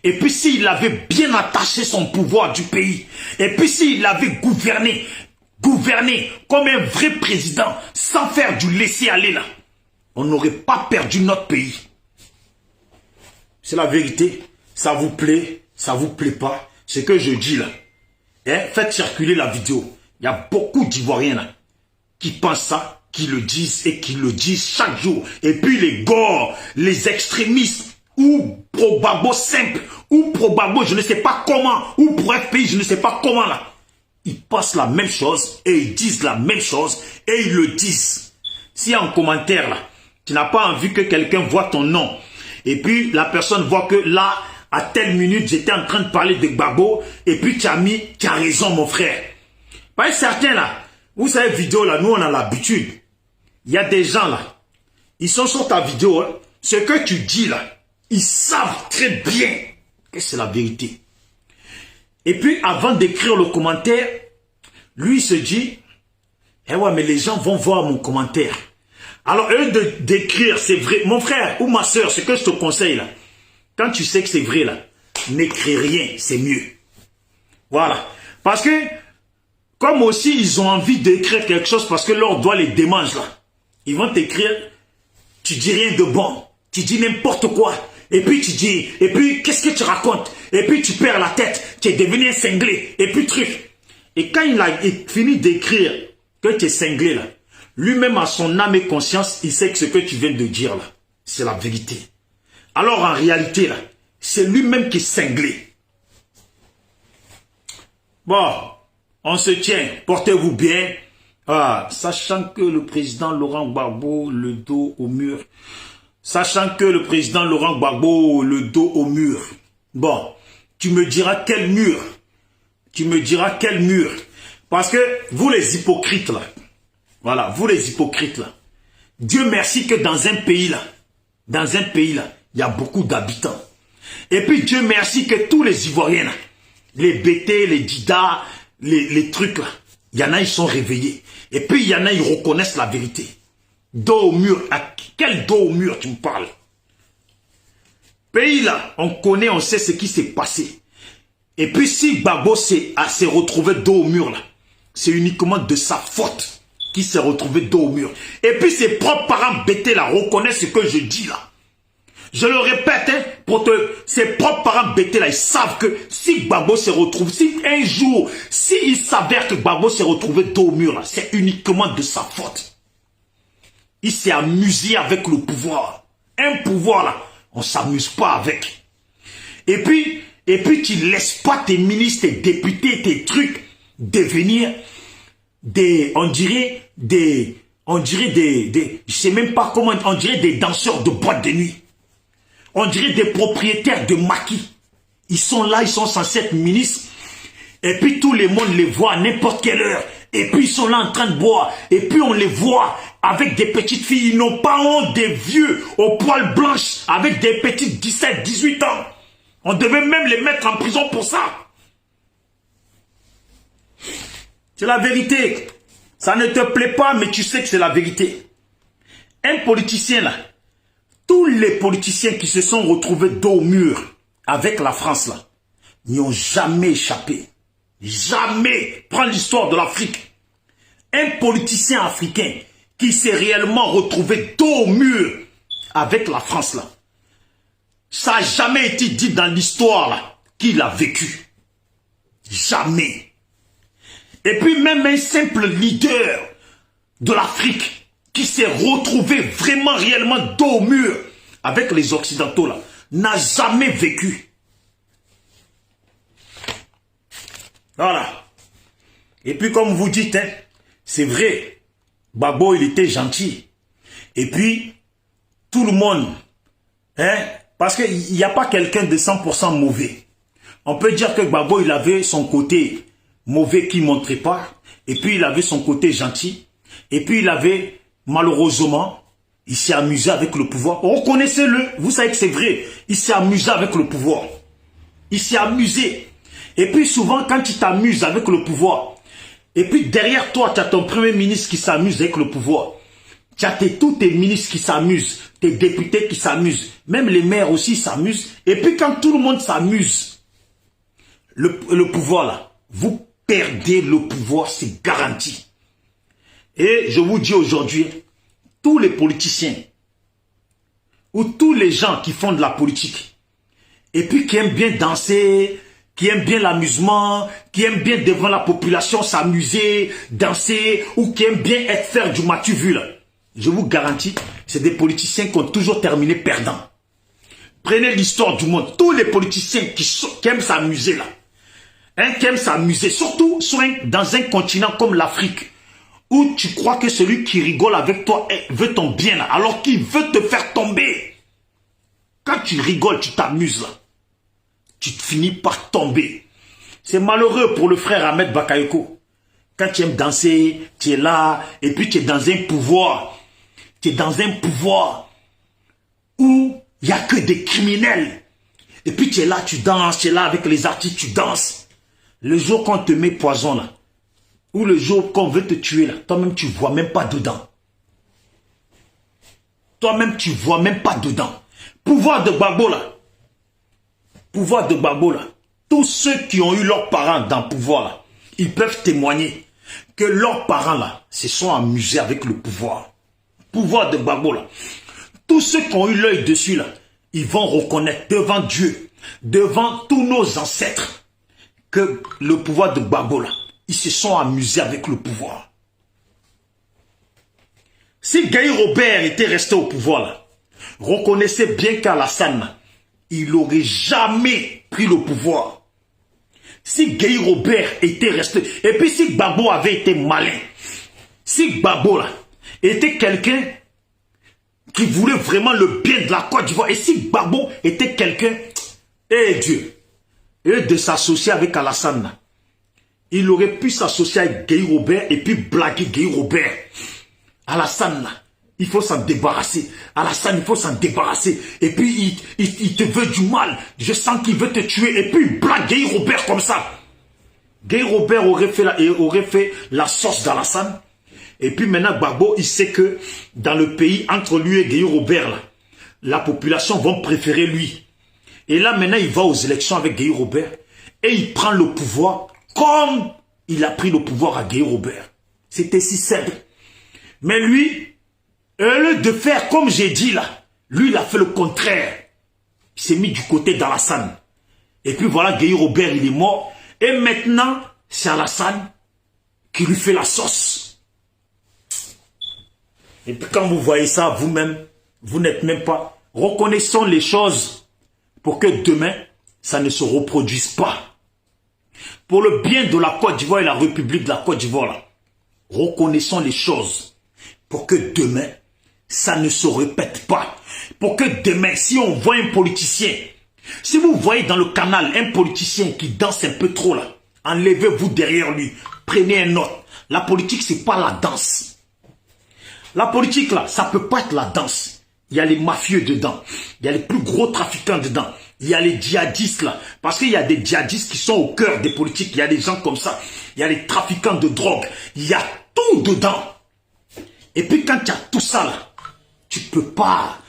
et puis s'il avait bien attaché son pouvoir du pays, et puis s'il avait gouverné comme un vrai président, sans faire du laisser-aller là. on n'aurait pas perdu notre pays. C'est la vérité. Ça vous plaît, ça vous plaît pas. Ce que je dis là. Hein? Faites circuler la vidéo. Il y a beaucoup d'Ivoiriens là qui pensent ça, qui le disent et qui le disent chaque jour. Et puis les gars, les extrémistes, ou pro-Gbagbo simple, ou pro-Gbagbo je ne sais pas comment, ou pour FPI je ne sais pas comment là. Ils pensent la même chose et ils disent la même chose et ils le disent. Si en commentaire là, tu n'as pas envie que quelqu'un voit ton nom et puis la personne voit que là, à telle minute, j'étais en train de parler de Gbagbo et puis tu as raison mon frère. Pas certains là, vous savez vidéo là, nous on a l'habitude. Il y a des gens là, ils sont sur ta vidéo, hein, ce que tu dis là, ils savent très bien que c'est la vérité. Et puis, avant d'écrire le commentaire, lui, il se dit, eh ouais, mais les gens vont voir mon commentaire. Alors, eux d'écrire, c'est vrai. Mon frère ou ma soeur, ce que je te conseille là, quand tu sais que c'est vrai là, n'écris rien, c'est mieux. Voilà. Parce que, comme aussi, ils ont envie d'écrire quelque chose parce que leur doigt les démange là. Ils vont t'écrire, tu dis rien de bon, tu dis n'importe quoi. Et puis tu dis, et puis qu'est-ce que tu racontes? Et puis tu perds la tête, tu es devenu un cinglé, et puis truc. Et quand il a fini d'écrire que tu es cinglé là, lui-même à son âme et conscience, il sait que ce que tu viens de dire là, c'est la vérité. Alors en réalité là, c'est lui-même qui est cinglé. Bon, on se tient, portez-vous bien. Ah, sachant que le président Laurent Gbagbo, le dos au mur. Sachant que le président Laurent Gbagbo, le dos au mur. Bon, tu me diras quel mur. Tu me diras quel mur. Parce que vous les hypocrites là, voilà, vous les hypocrites là, Dieu merci que dans un pays là, il y a beaucoup d'habitants. Et puis Dieu merci que tous les Ivoiriens là, les BT, les Dida, les trucs là, il y en a, ils sont réveillés. Et puis il y en a, ils reconnaissent la vérité. Dos au mur. À quel dos au mur tu me parles? Pays là, on connaît, on sait ce qui s'est passé. Et puis si Gbagbo s'est retrouvé dos au mur là, c'est uniquement de sa faute qu'il s'est retrouvé dos au mur. Et puis ses propres parents bêtés là reconnaissent ce que je dis là. Je le répète, hein, ses propres parents bêtés là, ils savent que si Gbagbo se retrouve, si un jour, s'il s'avère que Gbagbo s'est retrouvé dos au mur là, c'est uniquement de sa faute. Il s'est amusé avec le pouvoir. Un pouvoir là, on ne s'amuse pas avec. Et puis tu ne laisses pas tes ministres, tes députés, tes trucs devenir des, je sais même pas comment, on dirait des danseurs de boîte de nuit. On dirait des propriétaires de maquis. Ils sont là, ils sont censés être ministres. Et puis tout le monde les voit à n'importe quelle heure. Et puis ils sont là en train de boire. Et puis on les voit avec des petites filles. Ils n'ont pas honte, des vieux aux poils blanches avec des petites 17, 18 ans. On devait même les mettre en prison pour ça. C'est la vérité. Ça ne te plaît pas, mais tu sais que c'est la vérité. Un politicien là, tous les politiciens qui se sont retrouvés dos au mur avec la France là, n'y ont jamais échappé. Jamais. Prends l'histoire de l'Afrique. Un politicien africain qui s'est réellement retrouvé dos au mur avec la France là. Ça n'a jamais été dit dans l'histoire là qu'il a vécu. Jamais. Et puis même un simple leader de l'Afrique qui s'est retrouvé vraiment réellement dos au mur avec les Occidentaux là, n'a jamais vécu. Voilà. Et puis comme vous dites, hein, c'est vrai, Gbagbo il était gentil. Et puis, tout le monde, hein, parce qu'il n'y a pas quelqu'un de 100% mauvais. On peut dire que Gbagbo il avait son côté mauvais qui ne montrait pas. Et puis il avait son côté gentil. Et puis il avait, malheureusement, il s'est amusé avec le pouvoir. Reconnaissez-le, vous savez que c'est vrai. Il s'est amusé avec le pouvoir. Il s'est amusé. Et puis souvent, quand tu t'amuses avec le pouvoir, et puis derrière toi, tu as ton premier ministre qui s'amuse avec le pouvoir. Tu as tous tes ministres qui s'amusent, tes députés qui s'amusent. Même les maires aussi s'amusent. Et puis quand tout le monde s'amuse, le pouvoir là, vous perdez le pouvoir, c'est garanti. Et je vous dis aujourd'hui, tous les politiciens où tous les gens qui font de la politique, et puis qui aiment bien danser, qui aiment bien l'amusement, qui aiment bien devant la population s'amuser, danser, ou qui aiment bien faire du matu vu là, je vous garantis, c'est des politiciens qui ont toujours terminé perdants. Prenez l'histoire du monde, tous les politiciens qui aiment s'amuser là, qui aiment s'amuser, surtout dans un continent comme l'Afrique, où tu crois que celui qui rigole avec toi veut ton bien là, alors qu'il veut te faire tomber. Quand tu rigoles, tu t'amuses là, tu finis par tomber. C'est malheureux pour le frère Ahmed Bakayoko. Quand tu aimes danser, tu es là, et puis tu es dans un pouvoir. Tu es dans un pouvoir où il n'y a que des criminels. Et puis tu es là, tu danses, tu es là avec les artistes, tu danses. Le jour qu'on te met poison là, ou le jour qu'on veut te tuer là, toi-même tu ne vois même pas dedans. Toi-même tu ne vois même pas dedans. Pouvoir de Gbagbo là. Pouvoir de Gbagbo là. Tous ceux qui ont eu leurs parents dans le pouvoir là, ils peuvent témoigner que leurs parents là se sont amusés avec le pouvoir. Pouvoir de Gbagbo là. Tous ceux qui ont eu l'œil dessus là, ils vont reconnaître devant Dieu, devant tous nos ancêtres, que le pouvoir de Gbagbo là, ils se sont amusés avec le pouvoir. Si Gaye Robert était resté au pouvoir là, reconnaissez bien qu'Alassane, il n'aurait jamais pris le pouvoir. Si Gaye Robert était resté, et puis si Gbagbo avait été malin, si Gbagbo là, était quelqu'un qui voulait vraiment le bien de la Côte d'Ivoire, et si Gbagbo était quelqu'un, Dieu, et de s'associer avec Alassane, il aurait pu s'associer avec Gaye Robert et puis blaguer Gaye Robert. Alassane, il faut s'en débarrasser. Alassane, il faut s'en débarrasser. Et puis, il te veut du mal. Je sens qu'il veut te tuer. Et puis, il blague Gaye Robert comme ça. Gaye Robert aurait fait la sauce d'Alassane. Et puis maintenant, Gbagbo, il sait que dans le pays, entre lui et Gaye Robert, là, la population va préférer lui. Et là, maintenant, il va aux élections avec Gaye Robert. Et il prend le pouvoir comme il a pris le pouvoir à Gaye Robert. C'était si simple. Mais lui, au lieu de faire comme j'ai dit là, lui, il a fait le contraire. Il s'est mis du côté d'Alassane. Et puis voilà, Gaye Robert, il est mort. Et maintenant, c'est Alassane qui lui fait la sauce. Et puis quand vous voyez ça, vous-même, vous n'êtes même pas. Reconnaissons les choses pour que demain, ça ne se reproduise pas. Pour le bien de la Côte d'Ivoire et la République de la Côte d'Ivoire, là, reconnaissons les choses pour que demain, ça ne se répète pas. Pour que demain, si on voit un politicien, si vous voyez dans le canal un politicien qui danse un peu trop là, enlevez-vous derrière lui, prenez un autre. La politique, c'est pas la danse. La politique là, ça peut pas être la danse. Il y a les mafieux dedans, il y a les plus gros trafiquants dedans, il y a les djihadistes là, parce qu'il y a des djihadistes qui sont au cœur des politiques, il y a des gens comme ça, il y a les trafiquants de drogue, il y a tout dedans. Et puis quand il y a tout ça là, tu peux pas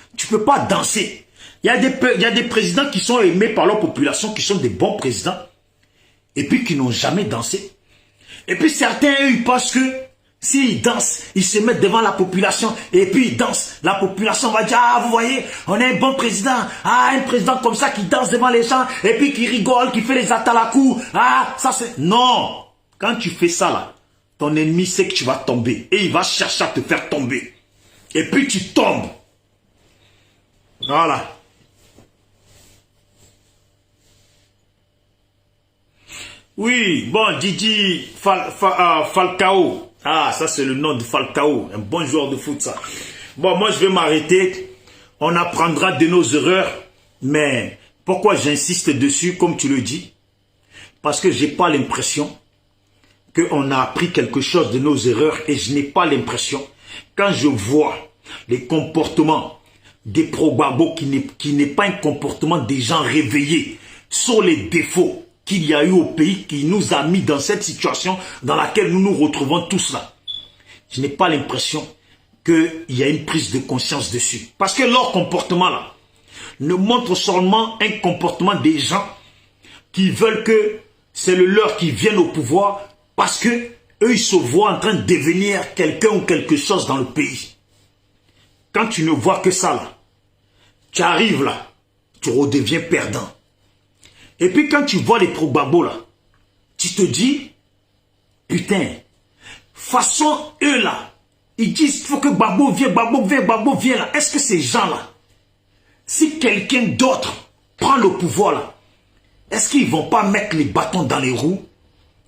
danser. Il y a des présidents qui sont aimés par leur population, qui sont des bons présidents, et puis qui n'ont jamais dansé. Et puis certains, eux, ils pensent que s'ils dansent, ils se mettent devant la population, et puis ils dansent. La population va dire, ah, vous voyez, on a un bon président. Ah, un président comme ça qui danse devant les gens, et puis qui rigole, qui fait les atalakou. Ah, ça c'est... Non! Quand tu fais ça là, ton ennemi sait que tu vas tomber, et il va chercher à te faire tomber. Et puis tu tombes. Voilà. Oui, bon, Didi Falcao. Ah, ça c'est le nom de Falcao. Un bon joueur de foot, ça. Bon, moi je vais m'arrêter. On apprendra de nos erreurs. Mais pourquoi j'insiste dessus, comme tu le dis? Parce que j'ai pas l'impression qu'on a appris quelque chose de nos erreurs. Et je n'ai pas l'impression, quand je vois les comportements des pro-Gbagbo, qui n'est pas un comportement des gens réveillés sur les défauts qu'il y a eu au pays, qui nous a mis dans cette situation dans laquelle nous nous retrouvons tous là. Je n'ai pas l'impression qu'il y a une prise de conscience dessus. Parce que leur comportement là ne montre seulement un comportement des gens qui veulent que c'est le leur qui vienne au pouvoir parce que eux ils se voient en train de devenir quelqu'un ou quelque chose dans le pays. Quand tu ne vois que ça là, tu arrives là, tu redeviens perdant. Et puis quand tu vois les pro-Gbagbo là, tu te dis, putain, façon eux là, ils disent il faut que Gbagbo vienne, Gbagbo vienne là. Est-ce que ces gens là, si quelqu'un d'autre prend le pouvoir là, est-ce qu'ils ne vont pas mettre les bâtons dans les roues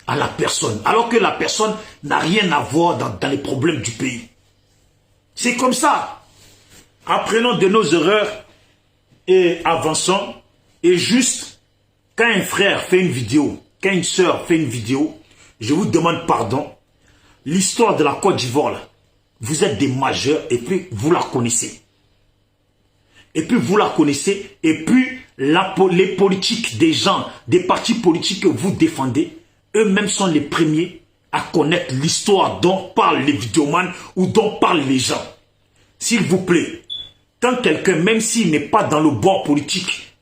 à la personne, alors que la personne n'a rien à voir dans les problèmes du pays? C'est comme ça. Apprenons de nos erreurs et avançons. Et juste, quand un frère fait une vidéo, quand une soeur fait une vidéo, je vous demande pardon. L'histoire de la Côte d'Ivoire, là, vous êtes des majeurs et puis vous la connaissez. Et puis vous la connaissez. Et puis les politiques des gens, des partis politiques que vous défendez, eux-mêmes sont les premiers à connaître l'histoire dont parlent les vidéomans ou dont parlent les gens. S'il vous plaît, quand quelqu'un, même s'il n'est pas dans le bord politique,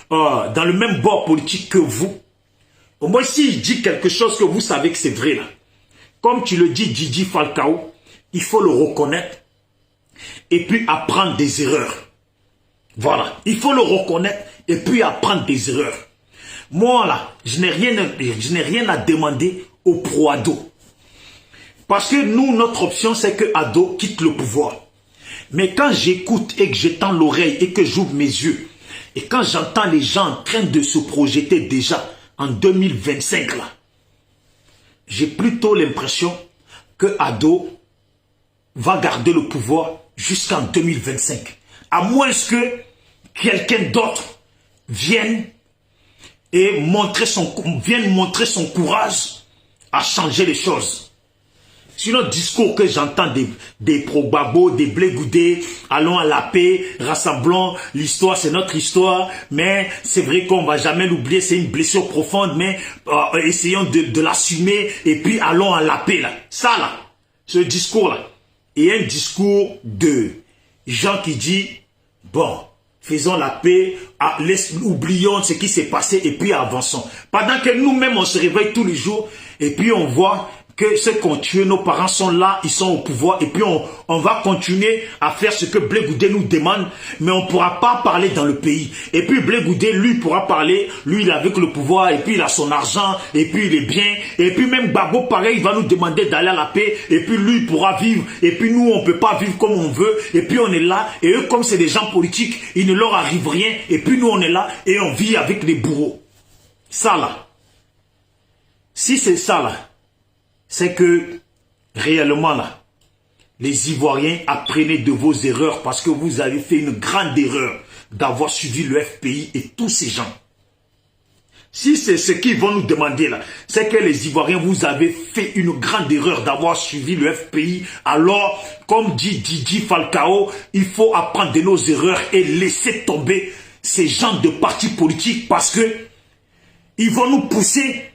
dans le même bord politique que vous, au moins s'il dit quelque chose que vous savez que c'est vrai là, comme tu le dis Djidji Falcao, il faut le reconnaître et puis apprendre des erreurs. Voilà, il faut le reconnaître et puis apprendre des erreurs. Moi là, je n'ai rien à demander au pro-Ado. Parce que nous, notre option, c'est que Ado quitte le pouvoir. Mais quand j'écoute et que j'étends l'oreille et que j'ouvre mes yeux, et quand j'entends les gens en train de se projeter déjà en 2025 là, j'ai plutôt l'impression que Ado va garder le pouvoir jusqu'en 2025. À moins que quelqu'un d'autre vienne montrer son courage à changer les choses. Sinon, le discours que j'entends des pro-Gbagbo, des Blé Goudé, allons à la paix, rassemblons, l'histoire c'est notre histoire, mais c'est vrai qu'on va jamais l'oublier, c'est une blessure profonde, mais essayons de l'assumer et puis allons à la paix là. Ça là, ce discours là, est un discours de gens qui disent, bon, faisons la paix, oublions ce qui s'est passé et puis avançons. Pendant que nous-mêmes on se réveille tous les jours et puis on voit que ceux qui ont tué nos parents sont là, ils sont au pouvoir et puis on va continuer à faire ce que Blé Goudé nous demande, mais on ne pourra pas parler dans le pays. Et puis Blé Goudé, lui, pourra parler, lui il est avec le pouvoir et puis il a son argent et puis il est bien. Et puis même Gbagbo, pareil, il va nous demander d'aller à la paix et puis lui il pourra vivre et puis nous on ne peut pas vivre comme on veut et puis on est là et eux comme c'est des gens politiques, il ne leur arrive rien et puis nous on est là et on vit avec les bourreaux. Ça là, si c'est ça là, c'est que, réellement là, les Ivoiriens apprenez de vos erreurs parce que vous avez fait une grande erreur d'avoir suivi le FPI et tous ces gens. Si c'est ce qu'ils vont nous demander là, c'est que les Ivoiriens, vous avez fait une grande erreur d'avoir suivi le FPI. Alors, comme dit Djidji Falcao, il faut apprendre de nos erreurs et laisser tomber ces gens de partis politiques parce que ils vont nous pousser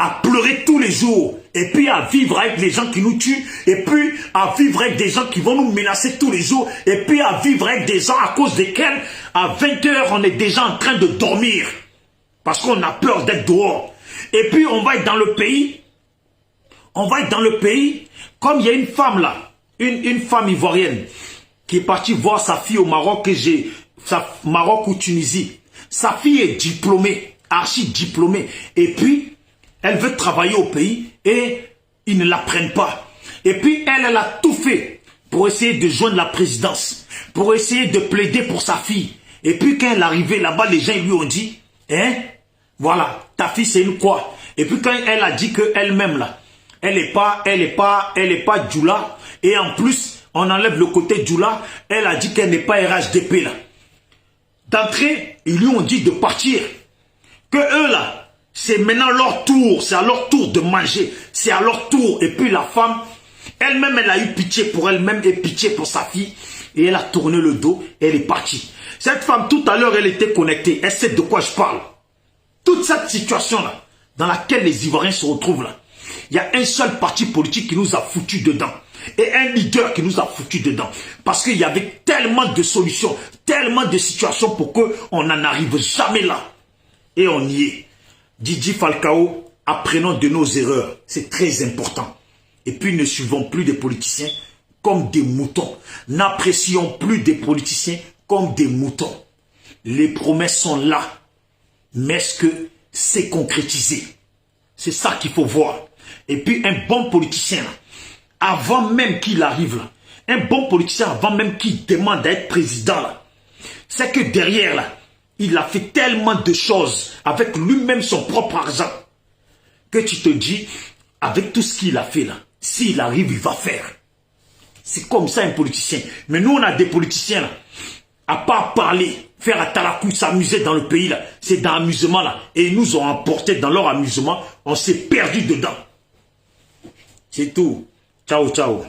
à pleurer tous les jours, et puis à vivre avec les gens qui nous tuent, et puis à vivre avec des gens qui vont nous menacer tous les jours, et puis à vivre avec des gens à cause desquels, à 20 h, on est déjà en train de dormir, parce qu'on a peur d'être dehors. Et puis on va être dans le pays, comme il y a une femme là, une femme ivoirienne, qui est partie voir sa fille au Maroc, Maroc ou Tunisie. Sa fille est diplômée, archi diplômée, et puis elle veut travailler au pays et ils ne la prennent pas. Et puis elle a tout fait pour essayer de joindre la présidence, pour essayer de plaider pour sa fille. Et puis quand elle est arrivée là-bas, les gens lui ont dit, hein, voilà, ta fille c'est une quoi? Et puis quand elle a dit qu'elle-même là, elle est pas Djoula, et en plus on enlève le côté Djoula, elle a dit qu'elle n'est pas RHDP là. D'entrée, ils lui ont dit de partir, que eux là, c'est maintenant leur tour, c'est à leur tour de manger, c'est à leur tour. Et puis la femme, elle-même, elle a eu pitié pour elle-même et pitié pour sa fille. Et elle a tourné le dos et elle est partie. Cette femme, tout à l'heure, elle était connectée. Elle sait de quoi je parle. Toute cette situation-là, dans laquelle les Ivoiriens se retrouvent là, il y a un seul parti politique qui nous a foutu dedans. Et un leader qui nous a foutu dedans. Parce qu'il y avait tellement de solutions, tellement de situations pour qu'on n'en arrive jamais là. Et on y est. Djidji Falcao, apprenons de nos erreurs, c'est très important. Et puis ne suivons plus des politiciens comme des moutons. N'apprécions plus des politiciens comme des moutons. Les promesses sont là. Mais est-ce que c'est concrétisé? C'est ça qu'il faut voir. Et puis un bon politicien, là, avant même qu'il arrive, là, un bon politicien, avant même qu'il demande d'être président, là, c'est que derrière, là, il a fait tellement de choses avec lui-même son propre argent que tu te dis, avec tout ce qu'il a fait là, s'il arrive, il va faire. C'est comme ça un politicien. Mais nous, on a des politiciens là, à pas parler, faire à Talakou, s'amuser dans le pays là, c'est dans l'amusement là. Et ils nous ont emporté dans leur amusement, on s'est perdu dedans. C'est tout. Ciao, ciao.